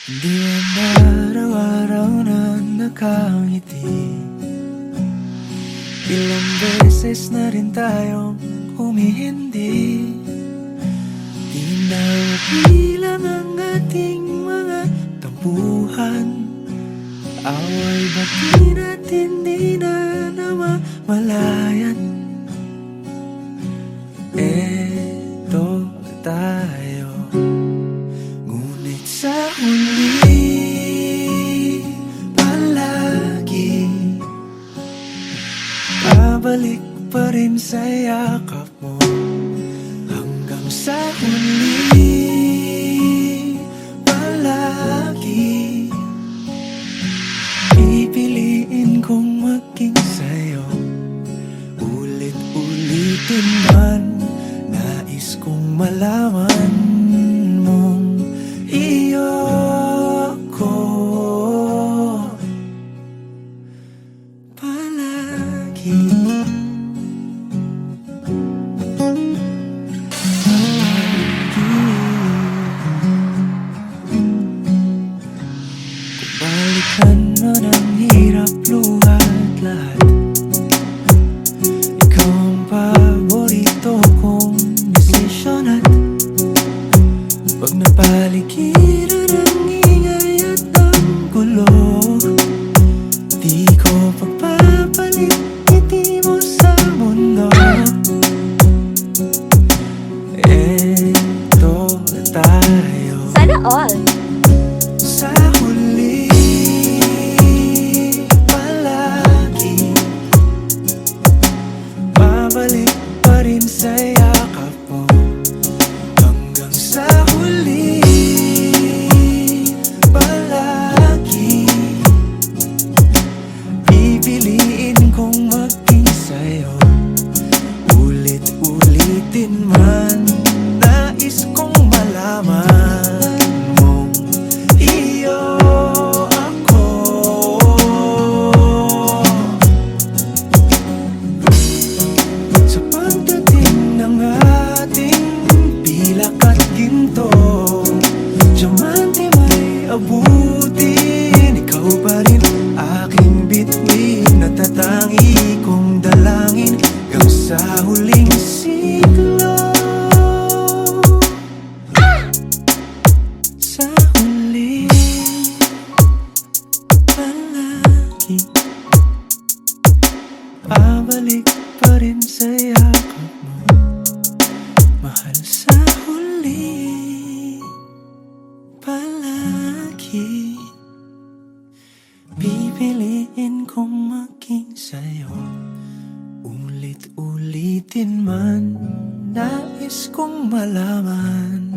Di ba araw-araw na nakangiti? Ilang beses na rin tayong humihindi. Di na bilang ang ating mga tampuhan. Away bati natin di na namamalayan. Eto tayo, ngunit sa huli palagi babalik pa rin sa yakap mo. Hanggang sa huli palagi pipiliin kong maging sa'yo. Ulit-ulitin man, nais kong malaman mong iyo ko palagi. Balikan man ang hirap, luha at lahat, ikaw ang paborito kong desisyon. At pag napaligiran ang ingay at ang gulo, di ko pagpapalit ngiti mo sa mundo. Eto tayo, Sana all. sa huli palagi babalik pa rin sa yakap mo. Hanggang sa huli palagi pipiliin kong maging sa'yo. Ulit-ulitin man, nais kong malaman mong iyo ako. Sa pagdating ng ating pilak at ginto, diamante may abutin, ikaw pa rin aking bituin. Natatangi kong dalangin hanggang sa huling siglo. Sa huli palagi babalik pa rin sa yakap mo, mahal. Sa huli palagi pipiliin kong maging sa'yo. Ulit-ulitin man, nais kong malaman